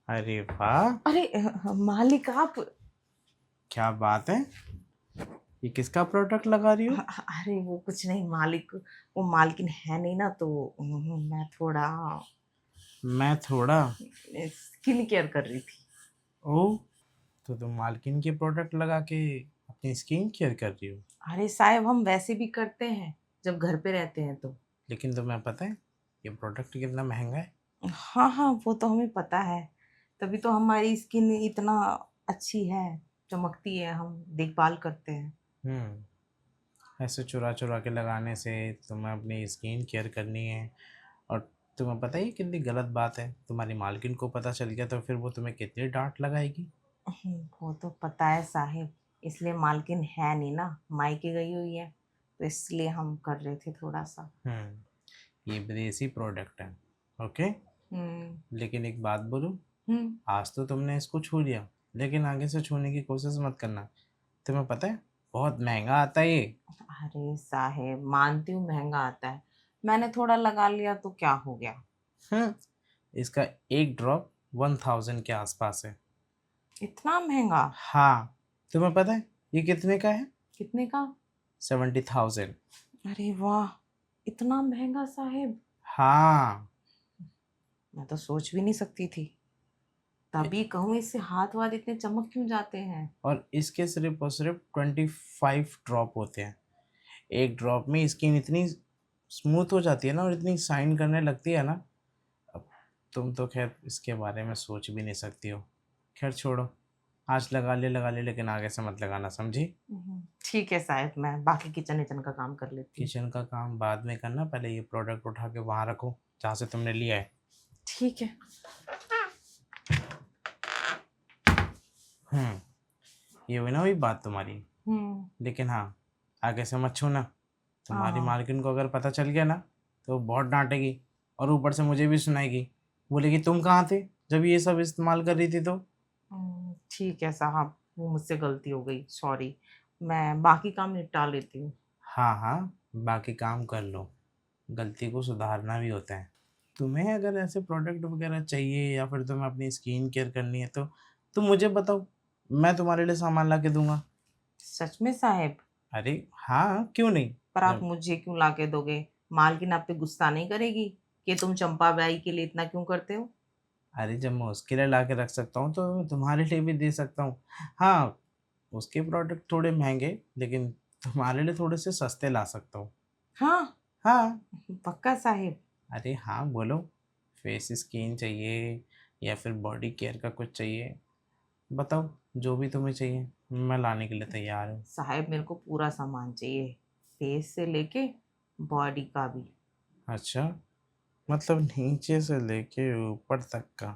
अरे वाह, अरे मालिक आप। क्या बात है। ये किसका प्रोडक्ट लगा रही हो? अरे वो कुछ नहीं मालिक, वो मालकिन है नहीं ना, तो मैं थोड़ा मैं थोड़ा। स्किन केयर कर रही थी। ओ, तो तुम मालकिन के प्रोडक्ट लगा के अपनी स्किन केयर कर रही हो। अरे साहब, हम वैसे भी करते हैं जब घर पे रहते हैं तो। लेकिन तुम्हें पता है ये प्रोडक्ट कितना महंगा है? हाँ हाँ, वो तो हमें पता है। तभी तो हमारी स्किन इतना अच्छी है, चमकती है, हम देखभाल करते हैं। ऐसे चुरा चुरा के लगाने से तुम्हें अपनी स्किन केयर करनी है। और तुम्हें पता है ये कितनी गलत बात है। तुम्हारी मालकिन को पता चल गया तो फिर वो तुम्हें कितनी डांट लगाएगी। वो तो पता है साहिब, इसलिए मालकिन है नहीं ना, मायके गई हुई है, तो इसलिए हम कर रहे थे थोड़ा सा। ये विदेशी प्रोडक्ट है। ओके। हम्म। लेकिन एक बात बोलूं, हम्म। आज तो तुमने इसको छू लिया, लेकिन आगे से छूने की कोशिश मत करना। तुम्हें पता है बहुत महंगा आता है ये। अरे साहेब, मानती हूँ महंगा आता है, मैंने थोड़ा लगा लिया तो क्या हो गया। हम्म इसका एक ड्रॉप 1000 के आसपास है। इतना महंगा? हाँ, तुम्हें पता है ये कितने का है? कितने का? 70,000। अरे वाह, इतना महंगा साहेब! हाँ। मैं तो सोच भी नहीं सकती थी। तभी कहूँ, इससे हाथ वाथ इतने चमक क्यों जाते हैं। और इसके सिर्फ और सिर्फ 25 ड्रॉप होते हैं। एक ड्रॉप में स्किन इतनी स्मूथ हो जाती है ना, और इतनी शाइन करने लगती है ना। अब तुम तो खैर इसके बारे में सोच भी नहीं सकती हो। खैर छोड़ो, आज लगा ले, लेकिन आगे से मत लगाना, समझी? ठीक है साहब, मैं बाकी किचन विचन का काम कर लेती हूँ। किचन का काम बाद में करना, पहले ये प्रोडक्ट उठा के वहाँ रखो जहाँ से तुमने लिया है। ठीक है। हम्म ये हुई ना वही बात तुम्हारी। हम्म। लेकिन हाँ, आगे से मत छूना। तुम्हारी हाँ। मालकिन को अगर पता चल गया ना तो वो बहुत डांटेगी, और ऊपर से मुझे भी सुनाएगी। बोलेगी तुम कहाँ थे जब ये सब इस्तेमाल कर रही थी तो। ठीक है साहब, वो मुझसे गलती हो गई, सॉरी। मैं बाकी काम निपटा लेती हूँ। हाँ हाँ, बाकी काम कर लो। गलती को सुधारना भी होता है। तुम्हें अगर ऐसे प्रोडक्ट वगैरह चाहिए या फिर तुम्हें अपनी स्किन केयर करनी है तो तुम मुझे बताओ, मैं तुम्हारे लिए सामान ला के दूंगा। सच में साहब? अरे हाँ, क्यों नहीं। पर आप जब मुझे क्यों ला के दोगे? मालकिन आप पे गुस्सा नहीं करेगी कि तुम चंपा बाई के लिए इतना क्यों करते हो? अरे जब मैं उसके लिए ला के रख सकता हूँ तो तुम्हारे लिए भी दे सकता हूँ। हाँ, उसके प्रोडक्ट थोड़े महंगे, लेकिन तुम्हारे लिए थोड़े से सस्ते ला सकता हूँ। हाँ। हाँ। पक्का साहिब? अरे हाँ बोलो, फेस स्किन चाहिए या फिर बॉडी केयर का कुछ चाहिए? बताओ, जो भी तुम्हें चाहिए मैं लाने के लिए तैयार हूँ। साहब, मेरे को पूरा सामान चाहिए, फेस से लेके बॉडी का भी। अच्छा, मतलब नीचे से लेके ऊपर तक का,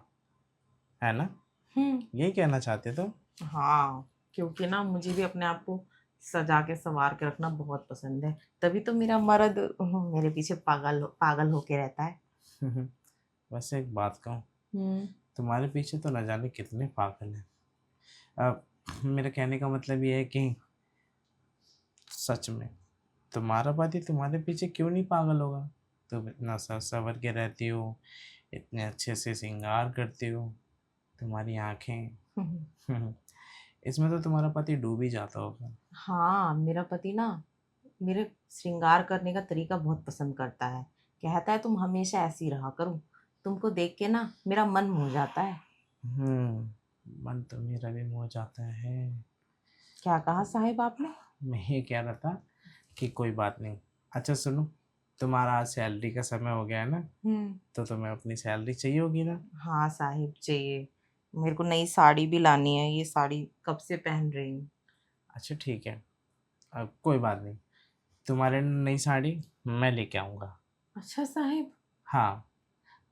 है ना? हम्म। यही कहना चाहते तो। हाँ, क्योंकि ना मुझे भी अपने आप को सजा के संवार के रखना बहुत पसंद है, तभी तो मेरा मर्द मेरे पीछे पागल पागल होके रहता है। वैसे एक बात कहूँ, हम्म। तुम्हारे पीछे तो न जाने कितने पागल हैं। अब मेरे कहने का मतलब ये है कि सच में तुम्हारा पति तुम्हारे पीछे क्यों नहीं पागल होगा? तुम इतना सज संवर के रहती हो, इतने अच्छे से श्रृंगार करती हो, तुम्हारी आंखें। इसमें तो तुम्हारा पति डूब ही जाता होगा। हाँ, मेरा पति ना मेरे श्रृंगार करने का तरीका बहुत पसंद करता है। कहता है तुम हमेशा ऐसी रहा करो, तुमको देख के ना मेरा मन मोह जाता है। मन तो मेरा भी हो जाता है। क्या कहा साहिब आपने? मैं ये कह रहा था कि कोई बात नहीं। अच्छा सुनो, तुम्हारा आज सैलरी का समय हो गया है ना, हम्म। तो तुम्हें अपनी सैलरी चाहिए होगी ना? हाँ साहिब, चाहिए। मेरे को नई साड़ी भी लानी है, ये साड़ी कब से पहन रही हूँ। अच्छा ठीक है, अब कोई बात नहीं, तुम्हारे लिए नई साड़ी मैं लेके आऊँगा। अच्छा साहिब। हाँ,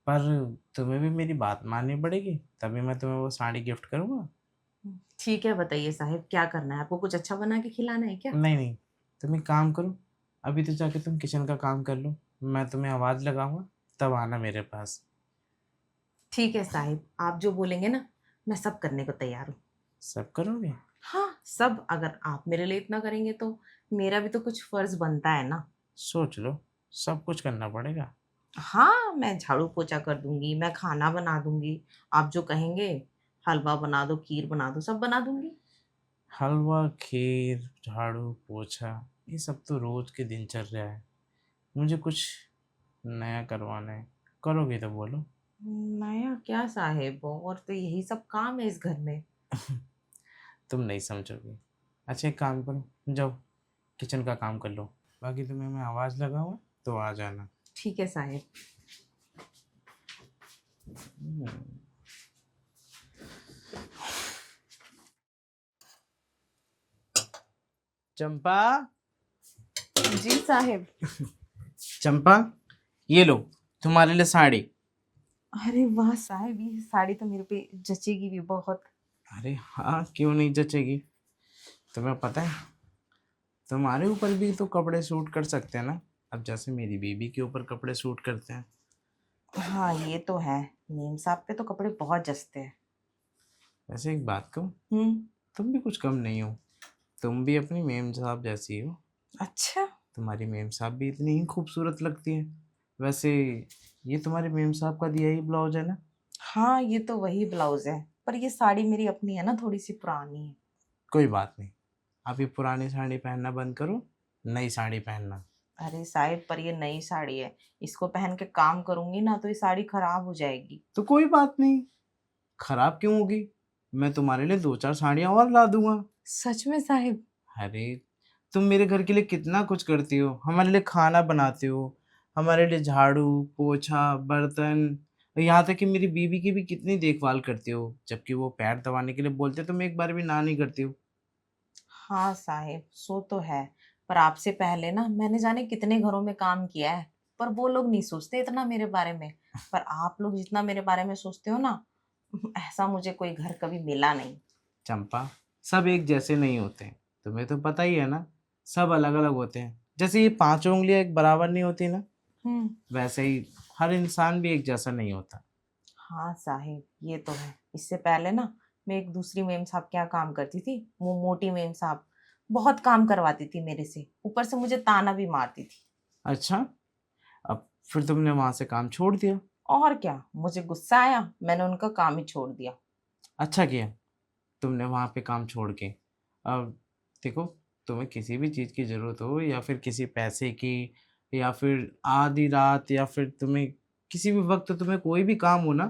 पर तुम्हें भी मेरी बात माननी पड़ेगी, तभी मैं तुम्हें वो साड़ी गिफ्ट करूँगा। ठीक है, बताइए साहिब, क्या करना है आपको? कुछ अच्छा बना के खिलाना है क्या? नहीं नहीं, तुम एक काम करो, अभी तो जाके तुम किचन का काम कर लो, मैं तुम्हें आवाज़ लगाऊंगा, तब आना मेरे पास। ठीक है साहिब, आप जो बोलेंगे ना, मैं सब करने को तैयार हूँ। सब करोगे? हाँ, सब। अगर आप मेरे लिए इतना करेंगे, तो मेरा भी तो कुछ फर्ज बनता है ना। सोच लो, सब कुछ करना पड़ेगा। हाँ, मैं झाड़ू पोछा कर दूंगी, मैं खाना बना दूंगी। आप जो कहेंगे, हलवा बना दो, खीर बना दो, सब बना दूंगी। हलवा, खीर, झाड़ू पोछा, ये सब तो रोज के दिनचर्या है। मुझे कुछ नया करवाना है। करोगे तो बोलो। नया क्या साहेब, और तो यही सब काम है इस घर में। तुम नहीं समझोगे। अच्छा एक काम करो, जाओ किचन का काम कर लो। बाकी तुम्हें मैं आवाज़ लगाऊँ तो आ जाना। ठीक है साहेब। हम्म, चंपा। जी साहेब। चंपा, ये लो तुम्हारे लिए साड़ी। अरे वाह साहब, ये साड़ी तो मेरे पे जचेगी भी बहुत। अरे हाँ, क्यों नहीं जचेगी। तुम्हें पता है तुम्हारे ऊपर भी तो कपड़े सूट कर सकते हैं ना। अब जैसे मेरी बीबी के ऊपर कपड़े सूट करते हैं। हाँ ये तो है, मेम साहब पे तो कपड़े बहुत जचते हैं। वैसे एक बात कहूँ, हम्म। तुम भी कुछ कम नहीं हो। तुम भी अपनी मेम साहब जैसी हो। अच्छा। तुम्हारी मेम साहब भी इतनी ही खूबसूरत लगती है। वैसे ये तुम्हारे मेम साहब का दिया ही ब्लाउज है ना। हाँ ये तो वही ब्लाउज है, पर ये साड़ी मेरी अपनी है ना, थोड़ी सी पुरानी है। कोई बात नहीं, आप ये पुरानी साड़ी पहनना बंद करो, नई साड़ी पहनना। अरे साहिब, पर ये नई साड़ी है, इसको पहन के काम करूंगी ना तो ये साड़ी खराब हो जाएगी। तो कोई बात नहीं, खराब क्यों होगी। मैं तुम्हारे लिए दो चार साड़ियाँ और ला दूंगा। सच में साहिब? अरे तुम मेरे घर के लिए कितना कुछ करती हो, हमारे लिए खाना बनाते हो, हमारे लिए झाड़ू पोछा बर्तन, यहाँ तक कि मेरी बीवी की भी कितनी देखभाल करती हो। जबकि वो पैर दबाने के लिए बोलते तुम एक बार भी ना नहीं करती हो। हाँ साहिब, सो तो है, पर आपसे पहले ना मैंने जाने कितने घरों में काम किया है, पर वो लोग नहीं सोचते इतना मेरे बारे में। पर आप लोग जितना मेरे बारे में सोचते हो ना, ऐसा मुझे कोई घर कभी मिला नहीं। चंपा, सब एक जैसे नहीं होते हैं, तुम्हें तो पता ही है ना। सब अलग अलग होते हैं। जैसे ये पांचों उंगलियां एक बराबर नहीं होती ना, हम्म। वैसे ही हर इंसान भी एक जैसा नहीं होता। हाँ साहिब, ये तो है। इससे पहले ना मैं एक दूसरी मेम साहब के यहाँ काम करती थी, वो मोटी मेम साहब बहुत काम करवाती थी मेरे से, ऊपर से मुझे ताना भी मारती थी। अच्छा, अब फिर तुमने वहां से काम छोड़ दिया। और क्या, मुझे गुस्सा आया, मैंने उनका काम ही छोड़ दिया। अच्छा किया तुमने वहां पे काम छोड़ के। अब देखो, तुम्हें किसी भी चीज़ की ज़रूरत हो या फिर किसी पैसे की, या फिर आधी रात, या फिर तुम्हें किसी भी वक्त तुम्हें कोई भी काम हो ना,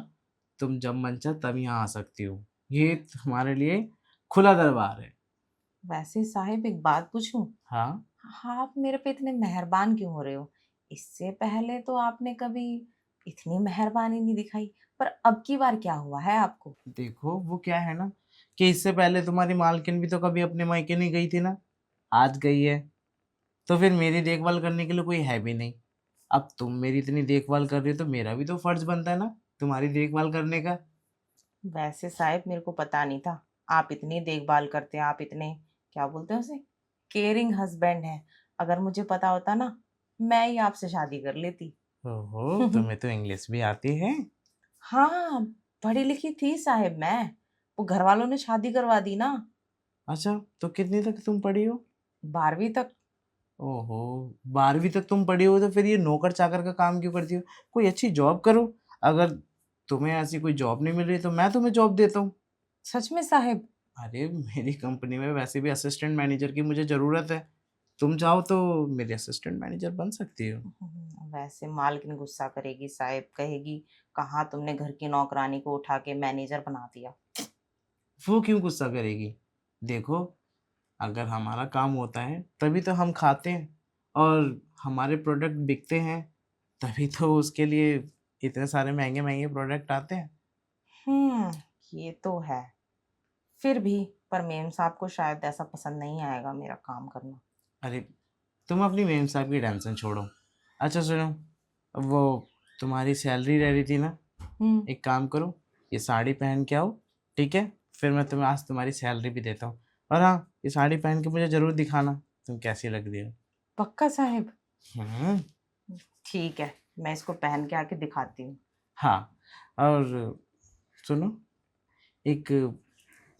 तुम जब मन चाहे तब यहाँ आ सकती हो। ये तुम्हारे लिए खुला दरबार है। वैसे साहिब एक बात पूछूं? हाँ। हाँ, आप मेरे पे इतने मेहरबान क्यों हो रहे हो? इससे पहले तो आपने कभी इतनी मेहरबानी नहीं दिखाई, पर अब की बार क्या हुआ है आपको? देखो वो क्या है ना, कि इससे पहले तुम्हारी मालकिन भी तो कभी अपने मायके नहीं गई थी ना, आज गई है। तो फिर मेरी देखभाल करने के लिए कोई है भी नहीं। अब तुम मेरी इतनी देखभाल कर रही हो तो मेरा भी तो फर्ज बनता है ना तुम्हारी देखभाल करने का। वैसे साहिब मेरे को पता नहीं था आप इतनी देखभाल करते हैं, आप इतने, क्या बोलते हैं उसे, केयरिंग हस्बैंड हैं। अगर मुझे पता होता ना, मैं ही आपसे शादी कर लेती। ओहो, तुम्हें तो इंग्लिश भी आती है। हाँ, पढ़ी लिखी थी साहिब मैं, वो घर वालों ने शादी करवा दी ना। अच्छा, तो कितनी तक तुम पढ़ी हो। 12वीं तक। ओहो, 12वीं तक तुम पढ़ी हो तो फिर ये नौकर चाकर का काम क्यों करती हो। कोई अच्छी जॉब करो। अगर तुम्हें ऐसी कोई जॉब नहीं मिल रही तो मैं तुम्हें जॉब देता हूँ। सच में साहिब? अरे मेरी कंपनी में वैसे भी असिस्टेंट मैनेजर की मुझे ज़रूरत है। तुम चाहो तो मेरी असिस्टेंट मैनेजर बन सकती हो। वैसे मालकिन गुस्सा करेगी साहिब, कहेगी कहाँ तुमने घर की नौकरानी को उठा के मैनेजर बना दिया। वो क्यों गुस्सा करेगी। देखो, अगर हमारा काम होता है तभी तो हम खाते हैं, और हमारे प्रोडक्ट बिकते हैं, तभी तो उसके लिए इतने सारे महंगे महंगे प्रोडक्ट आते हैं। हम्म, ये तो है। फिर भी, पर मेम साहब को शायद ऐसा पसंद नहीं आएगा मेरा काम करना। अरे तुम अपनी मेम साहब की टेंशन छोड़ो। अच्छा सुनो, वो तुम्हारी सैलरी रह रही थी ना, हम्म। एक काम करो, ये साड़ी पहन के आओ, ठीक है। फिर मैं तुम्हें आज तुम्हारी सैलरी भी देता हूँ। और हाँ, ये साड़ी पहन के मुझे ज़रूर दिखाना तुम कैसी लग रही हो। पक्का साहिब? हम्म। ठीक है, मैं इसको पहन के आके दिखाती हूँ। हाँ, और सुनो, एक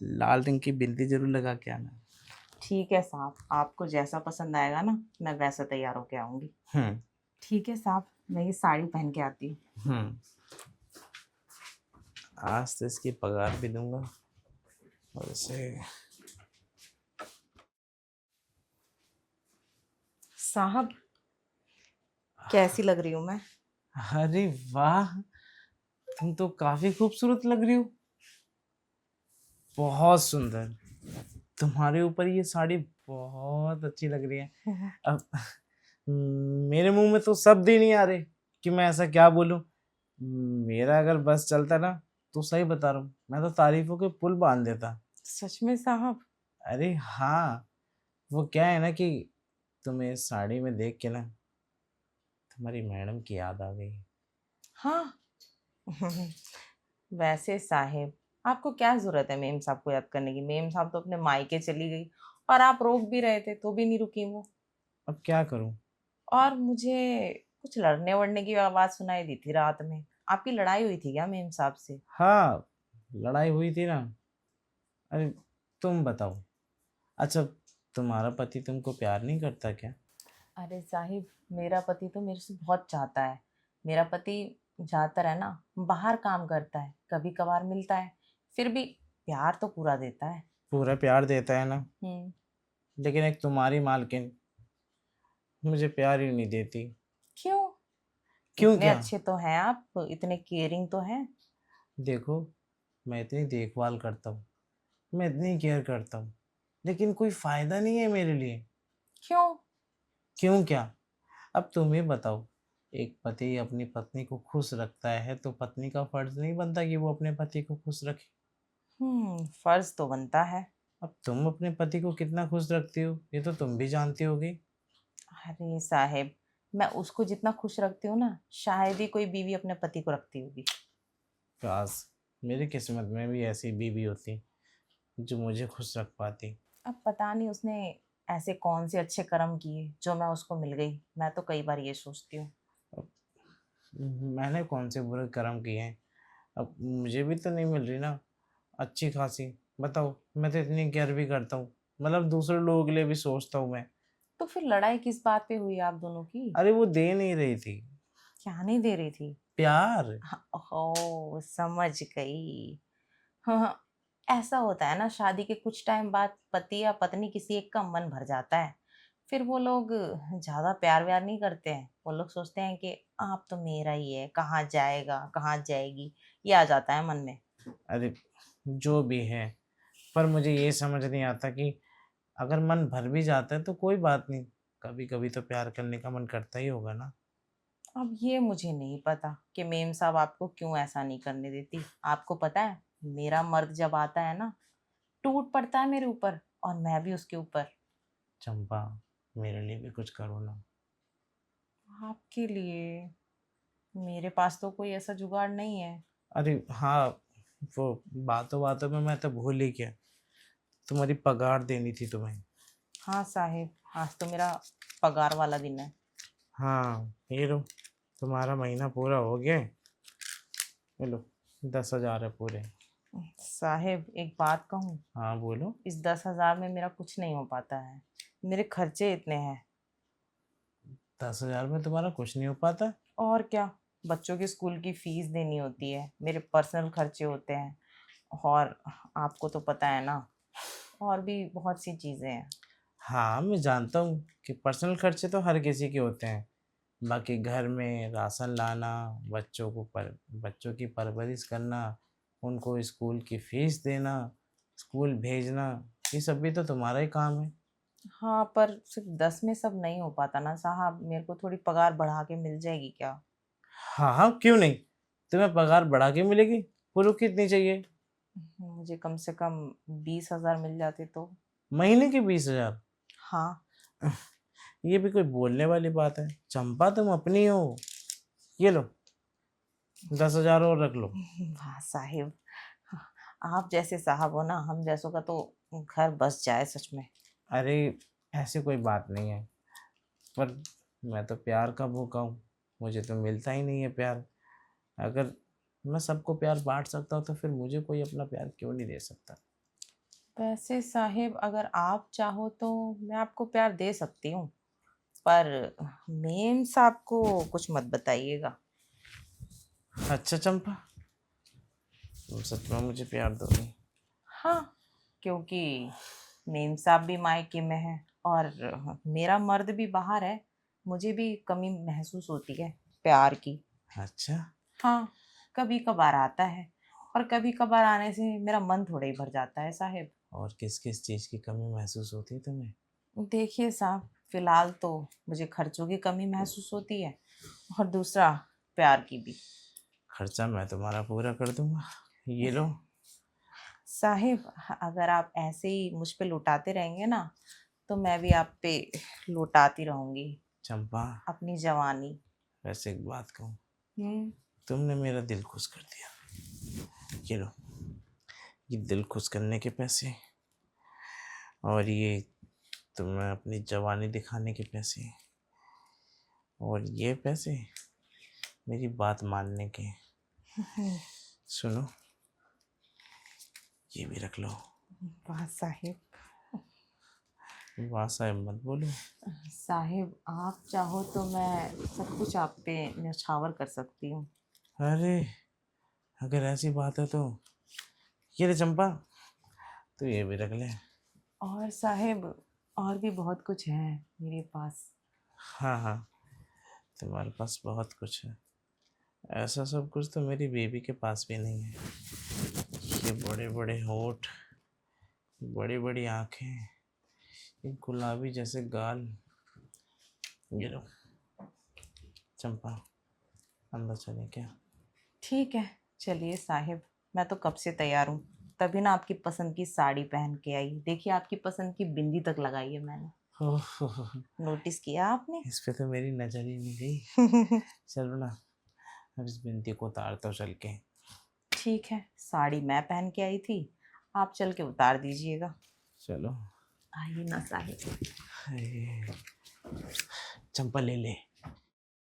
लाल रंग की बिंदी जरूर लगा के आना। ठीक है साहब, आपको जैसा पसंद आएगा ना, मैं वैसा तैयार होके आऊंगी। हम्म। ठीक है साहब, मैं ये साड़ी पहन के आती हूँ। हम्म। आज तो इसकी पगार भी दूंगा और इसे। साहब, कैसी लग रही हूँ मैं? अरे वाह, तुम तो काफी खूबसूरत लग रही हो। बहुत सुंदर। तुम्हारे ऊपर ये साड़ी बहुत अच्छी लग रही है। अब मेरे मुंह में तो शब्द ही नहीं आ रहे कि मैं ऐसा क्या बोलूं। मेरा अगर बस चलता ना, तो सही बता रहा हूँ, मैं तो तारीफों के पुल बांध देता। सच में साहब? अरे हाँ, वो क्या है ना कि तुम्हें इस साड़ी में देख के ना तुम्हारी मैडम की याद आ गई। हाँ। वैसे साहेब, आपको क्या जरूरत है मेम साहब को याद करने की? मेम साहब तो अपने मायके चली गई, और आप रोक भी रहे थे तो भी नहीं रुकी वो। अब क्या करूं। और मुझे कुछ लड़ने वड़ने की आवाज सुनाई दी थी रात में। आपकी लड़ाई हुई थी क्या मेम साहब से? हाँ, लड़ाई हुई थी ना। अरे तुम बताओ, अच्छा, तुम्हारा पति तुमको प्यार नहीं करता क्या? अरे साहिब, मेरा पति तो मेरे से बहुत चाहता है। मेरा पति ज्यादातर है ना, बाहर काम करता है, कभी कभार मिलता है, फिर भी प्यार तो पूरा देता है। पूरा प्यार देता है ना, हम्म। लेकिन एक तुम्हारी मालकिन मुझे प्यार ही नहीं देती। क्यों? क्यों इतने क्या? अच्छे तो हैं आप, इतने केयरिंग तो हैं। देखो, मैं इतनी देखभाल करता हूँ, मैं इतनी केयर करता हूँ, लेकिन कोई फायदा नहीं है मेरे लिए। क्यों? क्यों क्या? अब तुम ही बताओ, एक पति अपनी पत्नी को खुश रखता है तो पत्नी का फर्ज नहीं बनता कि वो अपने पति को खुश रखे? फर्ज तो बनता है। अब तुम अपने पति को कितना खुश रखती हो ये तो तुम भी जानती होगी। अरे साहेब, मैं उसको जितना खुश रखती हूँ ना, शायद ही कोई बीवी अपने पति को रखती होगी। काश मेरी किस्मत में भी ऐसी बीवी होती जो मुझे खुश रख पाती। अब पता नहीं उसने ऐसे कौन से अच्छे कर्म किए जो मैं उसको मिल गई। मैं तो कई बार ये सोचती हूँ। अब मैंने कौन से बुरे कर्म किए हैं? अब मुझे भी तो नहीं मिल रही ना अच्छी खासी। बताओ, मैं तो इतनी केयर भी करता हूँ, मतलब दूसरे लोगों के लिए भी सोचता हूँ मैं। तो फिर लड़ाई किस बात पे हुई आप दोनों की? अरे वो दे नहीं रही थी क्या नहीं दे रही थी? प्यार। ओ, समझ गई। हाँ हाँ, ऐसा होता है ना, शादी के कुछ टाइम बाद पति या पत्नी किसी एक का मन भर जाता है। फिर वो लोग ज्यादा प्यार व्यार नहीं करते हैं। वो लोग सोचते हैं कि आप तो मेरा ही है, कहाँ जाएगा कहाँ जाएगी, ये आ जाता है मन में। अरे जो भी है, पर मुझे ये समझ नहीं आता कि अगर मन भर भी जाता है तो कोई बात नहीं, कभी कभी तो प्यार करने का मन करता ही होगा ना। अब ये मुझे नहीं पता कि मेम साहब आपको क्यों ऐसा नहीं करने देती। आपको पता है, मेरा मर्द जब आता है ना, टूट पड़ता है मेरे ऊपर, और मैं भी उसके ऊपर। चंपा, मेरे लिए भी कुछ करो ना। आपके लिए? मेरे पास तो कोई ऐसा जुगाड़ नहीं है। अरे हाँ, वो बातों बातों में मैं तो भूल ही गया, तुम्हारी पगार देनी थी तुम्हें। हाँ साहिब, आज तो मेरा पगार वाला दिन है। हाँ ये लो, तुम्हारा महीना पूरा हो गया है। ये लो, 10,000 है पूरे। साहिब, एक बात कहूँ? हाँ बोलो। इस 10,000 में मेरा कुछ नहीं हो पाता है। मेरे खर्चे इतने हैं। 10,000 में तुम्हारा कुछ नहीं हो पाता? और क्या, बच्चों की स्कूल की फीस देनी होती है, मेरे पर्सनल खर्चे होते हैं, और आपको तो पता है ना, और भी बहुत सी चीज़ें हैं। हाँ मैं जानता हूँ कि पर्सनल खर्चे तो हर किसी के होते हैं। बाकी घर में राशन लाना, बच्चों की परवरिश करना, उनको स्कूल की फीस देना, स्कूल भेजना, ये सब भी तो तुम्हारा ही काम है। हाँ, पर सिर्फ 10 में सब नहीं हो पाता ना साहब। मेरे को थोड़ी पगार बढ़ा के मिल जाएगी क्या? हाँ हाँ, क्यों नहीं, तुम्हें पगार बढ़ा के मिलेगी। बोलो कितनी चाहिए? मुझे कम से कम 20,000 मिल जाते तो। महीने की 20,000? हाँ। ये भी कोई बोलने वाली बात है? चंपा तुम अपनी हो। ये लो, 10,000 और रख लो। वाह साहिब, आप जैसे साहब हो ना, हम जैसों का तो घर बस जाए सच में। अरे ऐसी कोई बात नहीं है, पर मैं तो प्यार का भूखा हूँ, मुझे तो मिलता ही नहीं है प्यार। अगर मैं सबको प्यार बांट सकता हूँ तो फिर मुझे कोई अपना प्यार क्यों नहीं दे सकता? वैसे साहिब, अगर आप चाहो तो मैं आपको प्यार दे सकती हूँ। पर मेम साहब को कुछ मत बताइएगा। अच्छा चंपा, तुम सच में मुझे प्यार दोगी? हाँ, क्योंकि मेम साहब भी मायके में है और मेरा मर्द भी बाहर है, मुझे भी कमी महसूस होती है प्यार की। अच्छा, हाँ, कभी कभार आता है, और कभी कभार आने से मेरा मन थोड़ा ही भर जाता है साहिब। और किस किस चीज़ की कमी महसूस होती है तुम्हें? देखिए साहब, फिलहाल तो मुझे खर्चों की कमी महसूस होती है, और दूसरा प्यार की भी। खर्चा मैं तुम्हारा पूरा कर दूंगा, ये लो। साहिब, अगर आप ऐसे ही मुझ पे लुटाते रहेंगे ना, तो मैं भी आप पे लुटाती रहूंगी चंपा, अपनी जवानी। वैसे एक बात कहूँ, हम्म। तुमने मेरा दिल खुश कर दिया, ये लो। ये दिल खुश करने के पैसे, और ये तुम्हें अपनी जवानी दिखाने के पैसे, और ये पैसे मेरी बात मानने के। सुनो, ये भी रख लो। वाह साहिब। वाह साहब मत बोलो। साहिब, आप चाहो तो मैं सब कुछ आप पे न्यौछावर कर सकती हूँ। अरे, अगर ऐसी बात है तो ये ले चंपा, तो ये भी रख ले। और साहिब, और भी बहुत कुछ है मेरे पास। हाँ हाँ, तुम्हारे पास बहुत कुछ है। ऐसा सब कुछ तो मेरी बेबी के पास भी नहीं है। ये बड़े बड़े होठ, बड़ी बड़ी आंखें, ये गुलाबी जैसे गाल। ये लो चंपा, अंदर चले क्या? ठीक है, चलिए साहिब, मैं तो कब से तैयार हूँ। तभी ना आपकी पसंद की साड़ी पहन के आई। देखिए, आपकी पसंद की बिंदी तक लगाई है मैंने। ओह, नोटिस किया आपने? इस पे तो मेरी नजर ही नहीं गई। चलो ना, अब इस बिंदी को उतारता हूँ चल के। ठीक है, साड़ी मैं पहन के आई थी, आप चल के उतार दीजिएगा। चलो। आइए ना साहिब। अरे, चंपा ले ले।